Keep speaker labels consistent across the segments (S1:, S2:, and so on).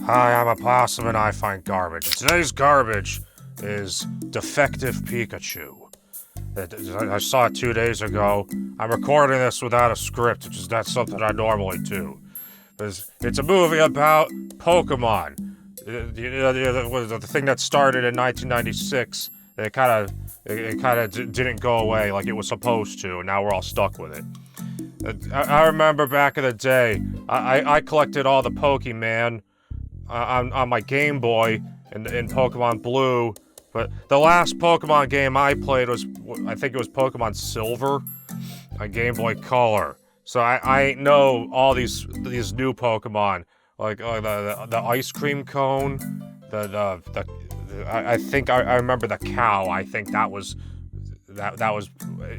S1: Hi, I'm a possum and I find garbage. Today's garbage is Defective Pikachu. I saw it 2 days ago. I'm recording this without a script, which is not something I normally do. It's a movie about Pokemon. The thing that started in 1996. It kind of didn't go away like it was supposed to, and now we're all stuck with it. I remember back in the day, I collected all the Pokemon on my Game Boy in Pokemon Blue, but the last Pokemon game I played was, I think it was Pokemon Silver on Game Boy Color. So I know all these new Pokemon, like the ice cream cone, I think I remember the cow. I think that was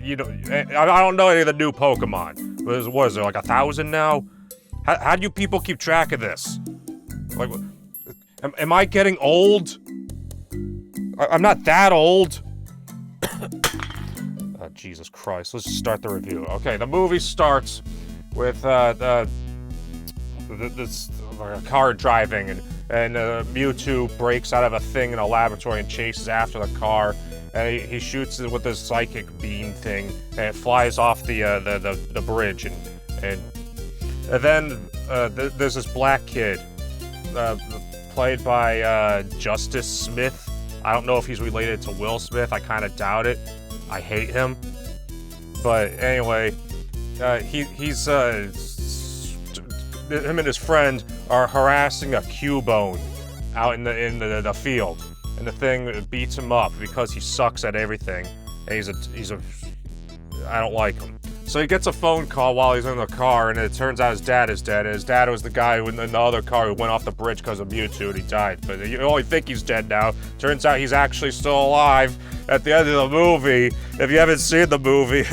S1: you know, I don't know any of the new Pokemon. What is there, like 1,000 now? How do you people keep track of this? Like, am I getting old? I'm not that old. Jesus Christ, let's just start the review. Okay, the movie starts with this car driving, and Mewtwo breaks out of a thing in a laboratory and chases after the car. And he shoots it with his psychic beam thing, and it flies off the bridge. And then there's this black kid, played by Justice Smith. I don't know if he's related to Will Smith. I kind of doubt it. I hate him. But anyway, he's him and his friend are harassing a Cubone out in the field, and the thing beats him up because he sucks at everything. And I don't like him. So he gets a phone call while he's in the car, and it turns out his dad is dead. And his dad was the guy in the other car who went off the bridge because of Mewtwo, and he died. But you only think he's dead now. Turns out he's actually still alive at the end of the movie. If you haven't seen the movie,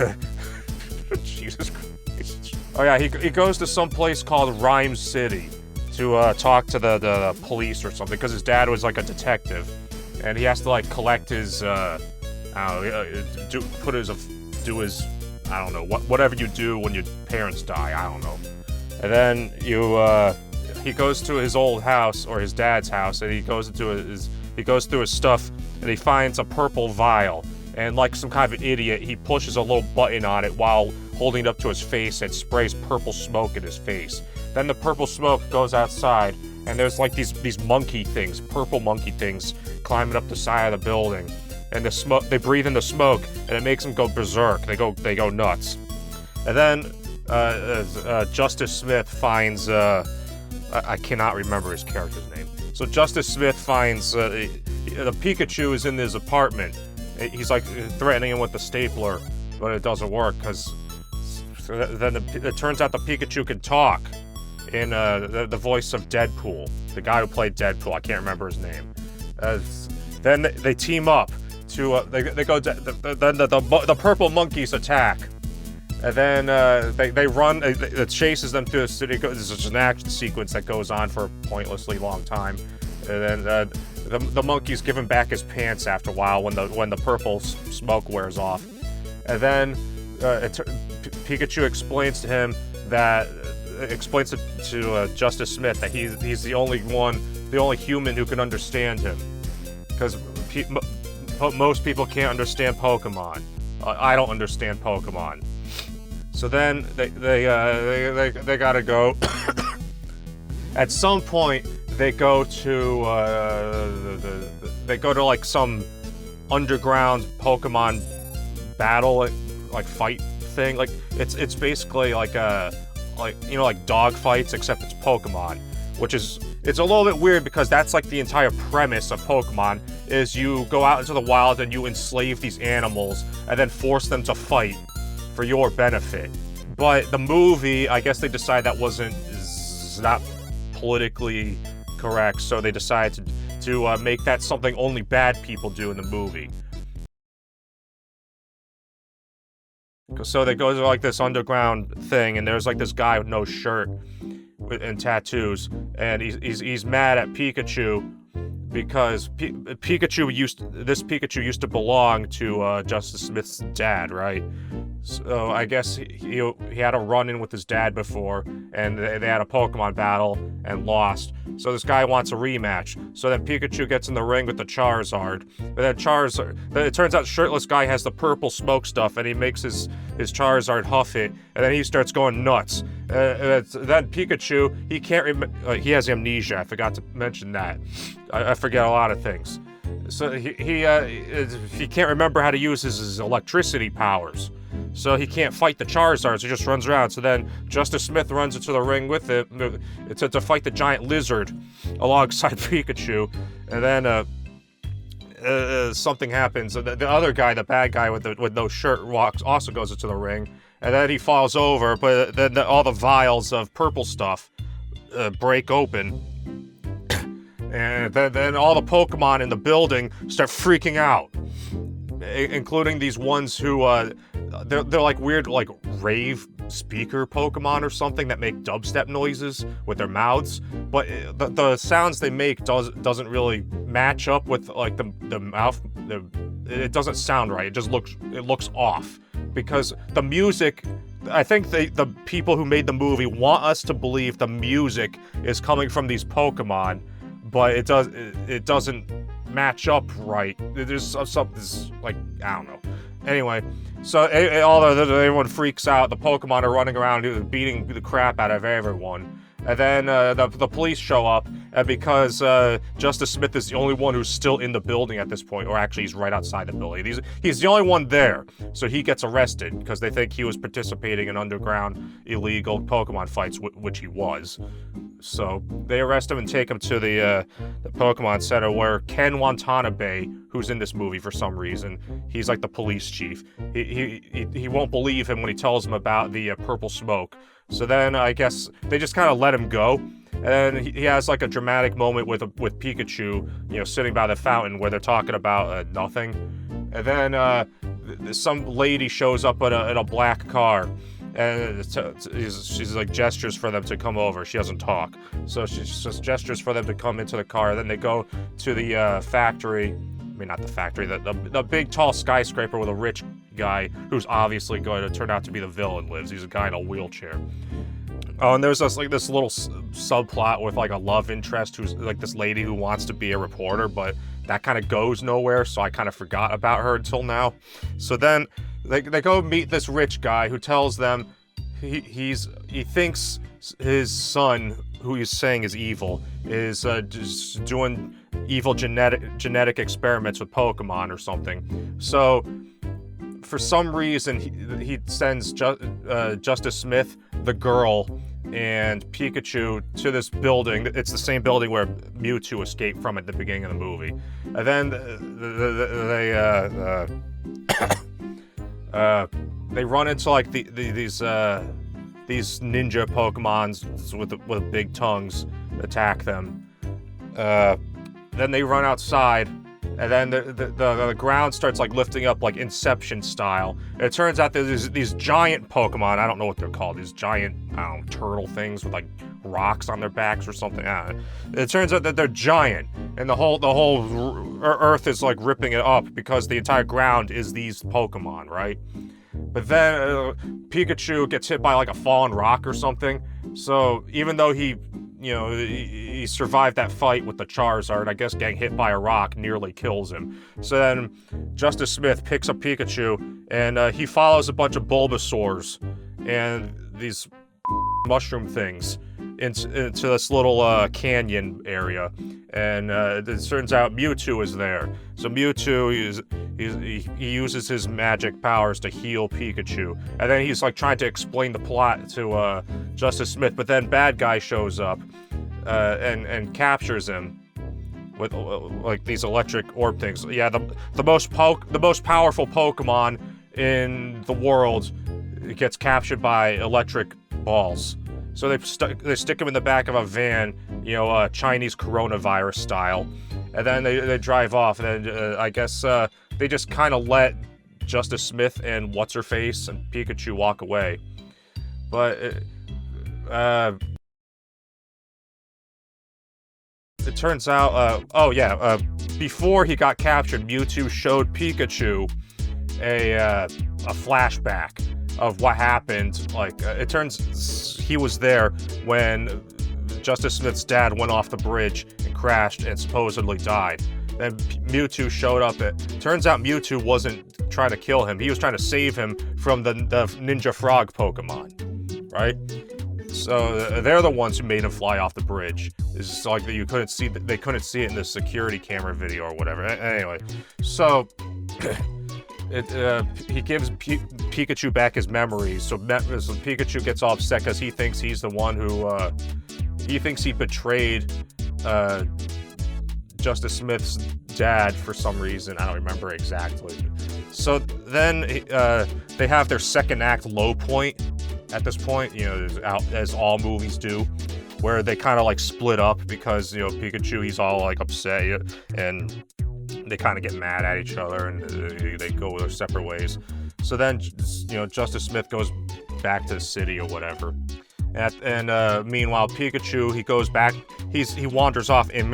S1: Jesus Christ. Oh yeah, he goes to some place called Rhyme City to talk to the police or something, because his dad was like a detective, and he has to like collect his I don't know, whatever you do when your parents die, I don't know. And then he goes to his old house, or his dad's house, and he goes through his stuff, and he finds a purple vial. And like some kind of an idiot, he pushes a little button on it while holding it up to his face and sprays purple smoke in his face. Then the purple smoke goes outside, and there's like these monkey things, purple monkey things, climbing up the side of the building. And the smoke, they breathe in the smoke, and it makes them go berserk. They go nuts. And then Justice Smith finds I cannot remember his character's name. So Justice Smith finds the Pikachu is in his apartment. He's like threatening him with the stapler, but it doesn't work because then it turns out the Pikachu can talk in the voice of Deadpool, the guy who played Deadpool. I can't remember his name. Then they team up. They go. Then the purple monkeys attack, and then they run. It chases them through the city. This is an action sequence that goes on for a pointlessly long time, and then the monkeys give him back his pants after a while when the purple smoke wears off, and then Pikachu explains to him to Justice Smith that he's the only human who can understand him, because most people can't understand Pokemon. I don't understand Pokemon. So then they gotta go. At some point, they go to like some underground Pokemon battle, like fight thing. Like it's basically like like dog fights, except it's Pokemon, which is. It's a little bit weird because that's like the entire premise of Pokemon, is you go out into the wild and you enslave these animals and then force them to fight for your benefit. But the movie, I guess they decided that is not politically correct, so they decided to make that something only bad people do in the movie. So they go to like this underground thing, and there's like this guy with no shirt and tattoos, and he's mad at Pikachu because Pikachu used to belong to Justice Smith's dad, right? So I guess he had a run-in with his dad before, and they had a Pokemon battle and lost. So this guy wants a rematch. So then Pikachu gets in the ring with the Charizard. But then it turns out shirtless guy has the purple smoke stuff, and he makes his Charizard huff it, and then he starts going nuts. Then Pikachu, he can't he has amnesia. I forgot to mention that. I forget a lot of things. So he can't remember how to use his electricity powers. So he can't fight the Charizard, so he just runs around. So then Justice Smith runs into the ring with it to fight the giant lizard alongside Pikachu. And then something happens. The other guy, the bad guy with no shirt, also goes into the ring. And then he falls over, but then all the vials of purple stuff break open. And then all the Pokemon in the building start freaking out, including these ones who they're like weird, like rave speaker Pokemon or something that make dubstep noises with their mouths, but the sounds they make doesn't really match up with like the mouth. It doesn't sound right. It just looks off because the music. I think the people who made the movie want us to believe the music is coming from these Pokemon. But it doesn't match up right. There's something like, I don't know. Anyway, so everyone freaks out. The Pokemon are running around beating the crap out of everyone. And then the police show up, and because Justice Smith is the only one who's still in the building at this point, or actually he's right outside the building. He's the only one there, so he gets arrested because they think he was participating in underground illegal Pokemon fights, which he was. So they arrest him and take him to the Pokemon Center where Ken Watanabe, who's in this movie for some reason, he's like the police chief. He won't believe him when he tells him about the purple smoke. So then I guess they just kind of let him go, and he has like a dramatic moment with Pikachu, sitting by the fountain where they're talking about nothing, and then some lady shows up in a black car, and she's like gestures for them to come over. She doesn't talk, so she just gestures for them to come into the car. Then they go to the factory. I mean, not the factory, the big tall skyscraper with a rich guy who's obviously going to turn out to be the villain lives. He's a guy in a wheelchair. Oh, and there's this little subplot with like a love interest who's like this lady who wants to be a reporter, but that kind of goes nowhere, so I kind of forgot about her until now. So then they go meet this rich guy who tells them he thinks his son, who he's saying is evil, is just doing evil genetic experiments with Pokemon or something. So for some reason he sends Justice Smith, the girl, and Pikachu to this building. It's the same building where Mewtwo escaped from at the beginning of the movie. And then they run into like these ninja Pokemons with big tongues attack them. Then they run outside, and then the ground starts like lifting up like Inception style. And it turns out there's these giant Pokemon. I don't know what they're called. These giant, turtle things with like rocks on their backs or something. It turns out that they're giant, and the whole Earth is like ripping it up because the entire ground is these Pokemon, right? But then Pikachu gets hit by like a fallen rock or something. So even though he survived that fight with the Charizard, I guess getting hit by a rock nearly kills him. So then Justice Smith picks up Pikachu, and he follows a bunch of Bulbasaurs and these mushroom things into this little canyon area. And it turns out Mewtwo is there. So Mewtwo he uses his magic powers to heal Pikachu, and then he's like trying to explain the plot to Justice Smith, but then bad guy shows up and captures him with like these electric orb things. Yeah, the most powerful Pokemon in the world gets captured by electric balls. So they stick him in the back of a van, Chinese coronavirus style, and then they drive off. And then I guess they just kind of let Justice Smith and What's-Her-Face and Pikachu walk away. But it turns out, before he got captured, Mewtwo showed Pikachu a flashback of what happened. Like, it turns he was there when Justice Smith's dad went off the bridge and crashed and supposedly died. Then Mewtwo showed up. Turns out Mewtwo wasn't trying to kill him. He was trying to save him from the Ninja Frog Pokemon, right? So they're the ones who made him fly off the bridge. It's just like you couldn't see. They couldn't see it in the security camera video or whatever. Anyway, so he gives Pikachu back his memories. So Pikachu gets all upset because he thinks he's the one who he thinks he betrayed Justice Smith's dad for some reason. I don't remember exactly. So then they have their second act low point at this point, you know, as all movies do, where they kind of like split up because, you know, Pikachu, he's all like upset and they kind of get mad at each other and they go their separate ways. So then, you know, Justice Smith goes back to the city or whatever. And meanwhile, Pikachu, he goes back, he wanders off and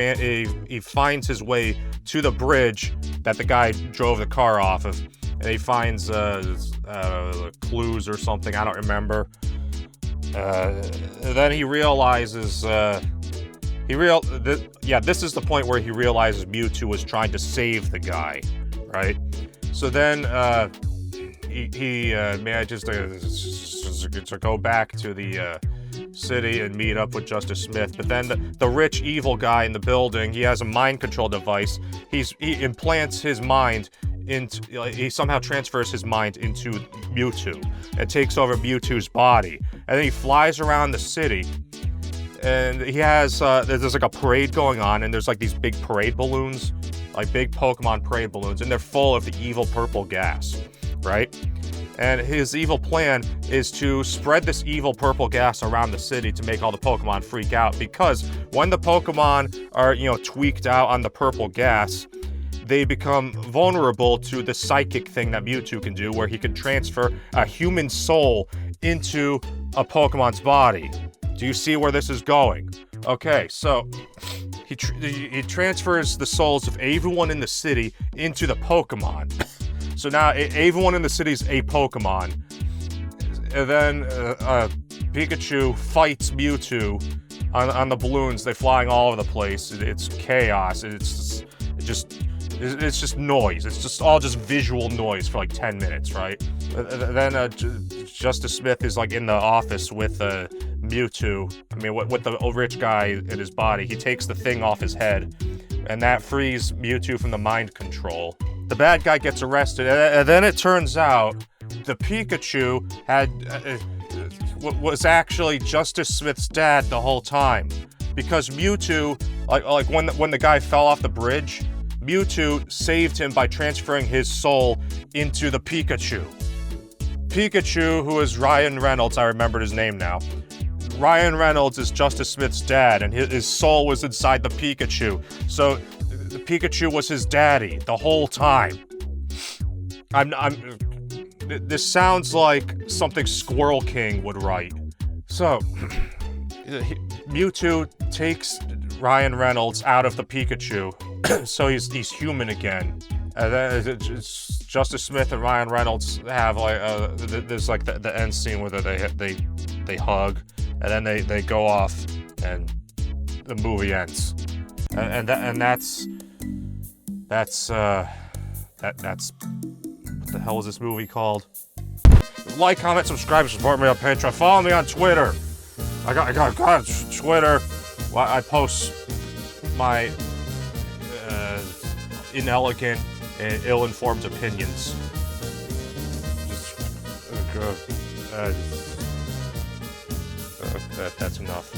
S1: he finds his way to the bridge that the guy drove the car off of. And he finds clues or something, I don't remember. Then he realizes, this is the point where he realizes Mewtwo was trying to save the guy, right? So then, may I just to go back to the city and meet up with Justice Smith, but then the rich evil guy in the building, he has a mind control device. He implants his mind into, he somehow transfers his mind into Mewtwo and takes over Mewtwo's body, and then he flies around the city. And he has, there's like a parade going on, and there's like these big parade balloons, like big Pokemon parade balloons, and they're full of the evil purple gas, right? And his evil plan is to spread this evil purple gas around the city to make all the Pokemon freak out, because when the Pokemon are, you know, tweaked out on the purple gas, they become vulnerable to the psychic thing that Mewtwo can do, where he can transfer a human soul into a Pokemon's body. Do you see where this is going? Okay, so he transfers the souls of everyone in the city into the Pokemon. So now everyone in the city is a Pokemon. And then Pikachu fights Mewtwo on the balloons. They're flying all over the place. It's chaos. It's just noise. It's just all just visual noise for like 10 minutes, right? Then Justice Smith is like in the office with Mewtwo. I mean, with the rich guy in his body. He takes the thing off his head, and that frees Mewtwo from the mind control. The bad guy gets arrested, and then it turns out the Pikachu was actually Justice Smith's dad the whole time, because Mewtwo, like when the guy fell off the bridge, Mewtwo saved him by transferring his soul into the Pikachu. Pikachu, who is Ryan Reynolds, I remembered his name now. Ryan Reynolds is Justice Smith's dad, and his soul was inside the Pikachu. So the Pikachu was his daddy the whole time. This sounds like something Squirrel King would write. So, Mewtwo takes Ryan Reynolds out of the Pikachu, so he's human again. And then Justice Smith and Ryan Reynolds have like there's like the end scene where they hug, and then they go off, and the movie ends. And that's what the hell is this movie called? Like, comment, subscribe, support me on Patreon. Follow me on Twitter. I got Twitter. I post my inelegant and ill-informed opinions. That's enough.